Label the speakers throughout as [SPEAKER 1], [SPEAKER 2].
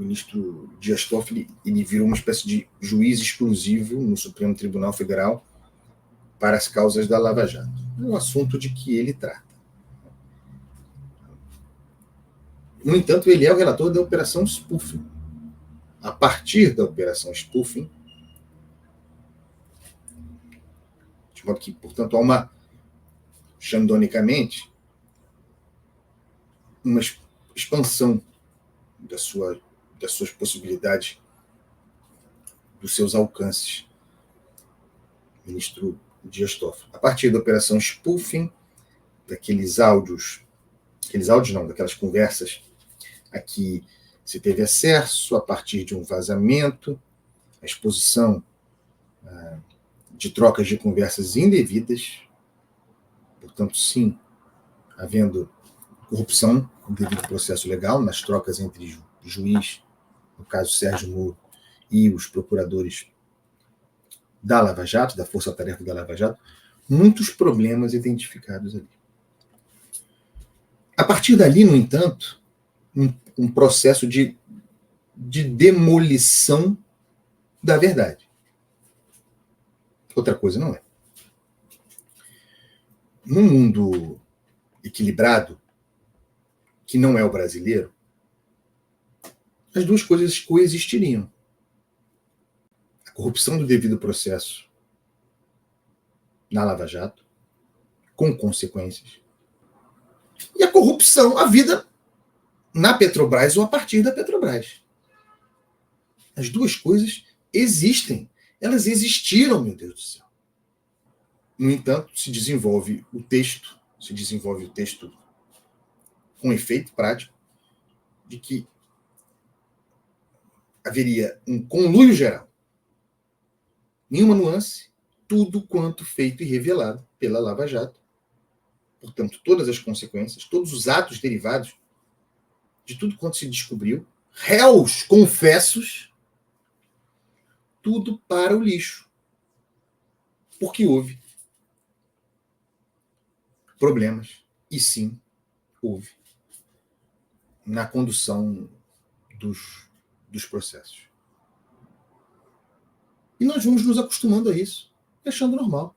[SPEAKER 1] ministro Dias Toffoli, ele virou uma espécie de juiz exclusivo no Supremo Tribunal Federal para as causas da Lava Jato. É um assunto de que ele trata. No entanto, ele é o relator da Operação Spoofing. A partir da Operação Spoofing, de modo que, portanto, há uma, xandonicamente, uma expansão das suas possibilidades, dos seus alcances, ministro Dias Toffoli. A partir da Operação Spoofing, daqueles áudios não, daquelas conversas a que se teve acesso a partir de um vazamento, a exposição de trocas de conversas indevidas, portanto, sim, havendo corrupção no devido processo legal, nas trocas entre juiz, no caso Sérgio Moro, e os procuradores da Lava Jato, da Força Tarefa da Lava Jato, muitos problemas identificados ali. A partir dali, no entanto, um processo de demolição da verdade. Outra coisa não é. Num mundo equilibrado, que não é o brasileiro, as duas coisas coexistiriam. A corrupção do devido processo na Lava Jato, com consequências, e a corrupção, a vida na Petrobras ou a partir da Petrobras. As duas coisas existem. Elas existiram, meu Deus do céu. No entanto, se desenvolve o texto com efeito prático de que haveria um conluio geral. Nenhuma nuance, tudo quanto feito e revelado pela Lava Jato. Portanto, todas as consequências, todos os atos derivados de tudo quanto se descobriu, réus confessos, tudo para o lixo. Porque houve problemas, e sim, houve, na condução dos processos. E nós vamos nos acostumando a isso, achando normal.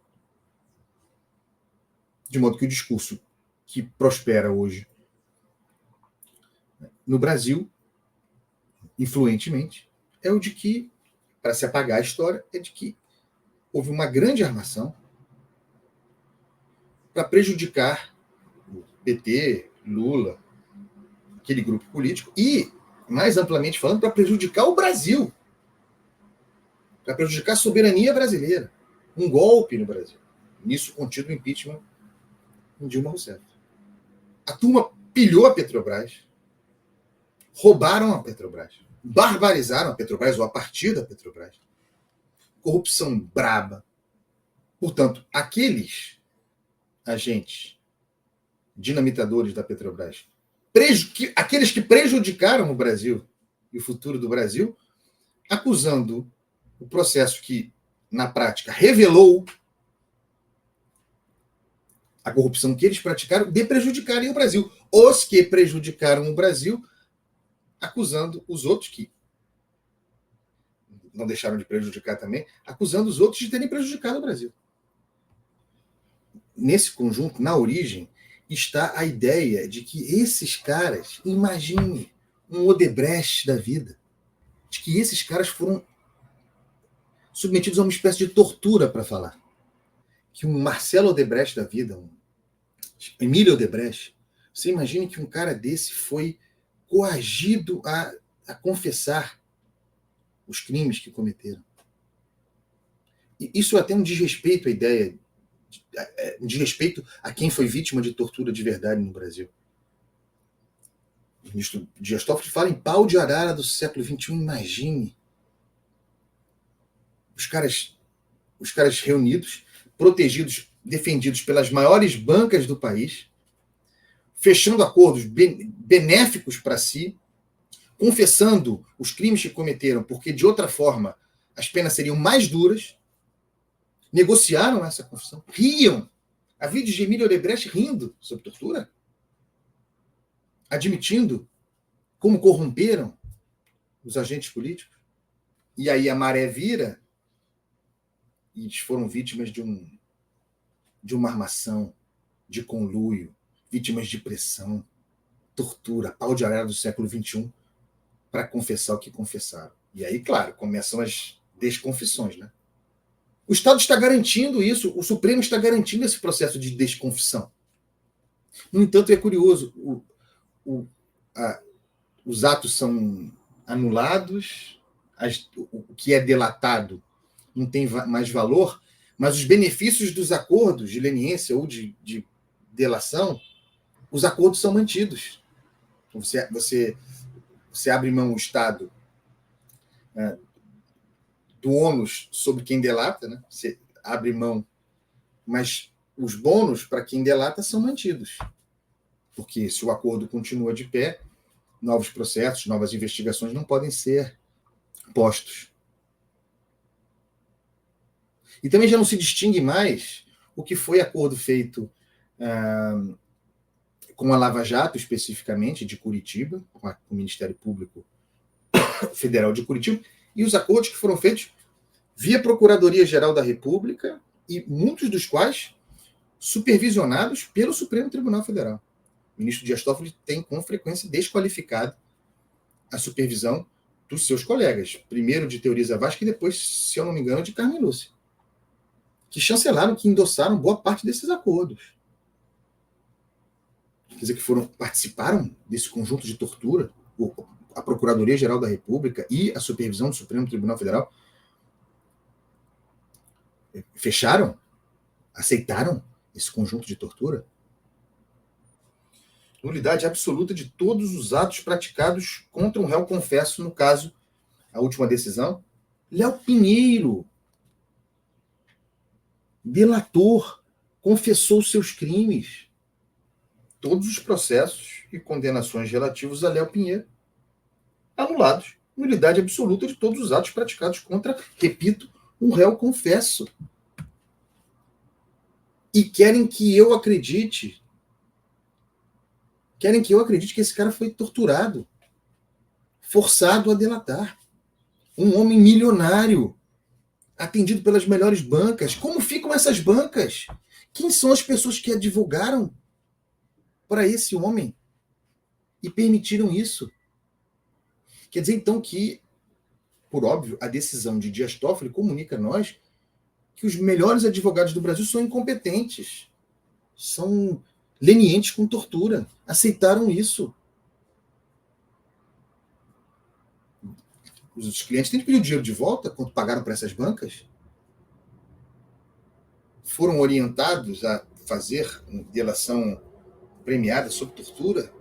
[SPEAKER 1] De modo que o discurso que prospera hoje no Brasil, influentemente, é o de que, para se apagar a história, é de que houve uma grande armação para prejudicar o PT, Lula, aquele grupo político, e, mais amplamente falando, para prejudicar o Brasil, para prejudicar a soberania brasileira. Um golpe no Brasil. Nisso contido o impeachment de Dilma Rousseff. A turma pilhou a Petrobras, roubaram a Petrobras, barbarizaram a Petrobras, ou a partir da Petrobras. Corrupção braba. Portanto, aqueles agentes dinamitadores da Petrobras, aqueles que prejudicaram o Brasil e o futuro do Brasil, acusando o processo que, na prática, revelou a corrupção que eles praticaram de prejudicarem o Brasil. Os que prejudicaram o Brasil, acusando os outros, que não deixaram de prejudicar também, acusando os outros de terem prejudicado o Brasil. Nesse conjunto, na origem, está a ideia de que esses caras, imagine um Odebrecht da vida, de que esses caras foram submetidos a uma espécie de tortura para falar. Que um Marcelo Odebrecht da vida, um Emílio Odebrecht, você imagine que um cara desse foi coagido a confessar os crimes que cometeram. E isso é até um desrespeito à ideia, um desrespeito a quem foi vítima de tortura de verdade no Brasil. O ministro Dias Toffoli fala em pau de arara do século XXI. Imagine os caras reunidos, protegidos, defendidos pelas maiores bancas do país, fechando acordos benéficos para si, confessando os crimes que cometeram, porque de outra forma as penas seriam mais duras, negociaram essa confissão, riam. Há vídeos de Emílio Odebrecht rindo sobre tortura, admitindo como corromperam os agentes políticos. E aí a maré vira e eles foram vítimas de uma armação, de conluio, vítimas de pressão, tortura, pau de arara do século XXI, para confessar o que confessaram. E aí, claro, começam as desconfissões, né? O Estado está garantindo isso, o Supremo está garantindo esse processo de desconfissão. No entanto, é curioso, os atos são anulados, o que é delatado não tem mais valor, mas os benefícios dos acordos de leniência ou de delação, os acordos são mantidos. Então, você abre mão o Estado, né, do ônus sobre quem delata, né? Você abre mão, mas os bônus para quem delata são mantidos. Porque se o acordo continua de pé, novos processos, novas investigações não podem ser postos. E também já não se distingue mais o que foi acordo feito com a Lava Jato, especificamente, de Curitiba, com o Ministério Público Federal de Curitiba, e os acordos que foram feitos via Procuradoria-Geral da República, e muitos dos quais supervisionados pelo Supremo Tribunal Federal. O ministro Dias Toffoli tem, com frequência, desqualificado a supervisão dos seus colegas. Primeiro de Teoriza Vasco e depois, se eu não me engano, de Carmen Lúcia, que chancelaram, que endossaram boa parte desses acordos. Quer dizer, que participaram desse conjunto de tortura, a Procuradoria-Geral da República e a supervisão do Supremo Tribunal Federal fecharam, aceitaram esse conjunto de tortura. Nulidade absoluta de todos os atos praticados contra um réu confesso, no caso, a última decisão, Léo Pinheiro, delator, confessou seus crimes. Todos os processos e condenações relativos a Léo Pinheiro anulados. Nulidade absoluta de todos os atos praticados contra, repito, um réu confesso. E querem que eu acredite que esse cara foi torturado, forçado a delatar. Um homem milionário, atendido pelas melhores bancas. Como ficam essas bancas? Quem são as pessoas que advogaram para esse homem e permitiram isso? Quer dizer, então, que, por óbvio, a decisão de Dias Toffoli comunica a nós que os melhores advogados do Brasil são incompetentes, são lenientes com tortura, aceitaram isso. Os clientes têm que pedir o dinheiro de volta quanto pagaram para essas bancas. Foram orientados a fazer delação premiada sob tortura.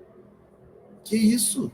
[SPEAKER 1] Que isso?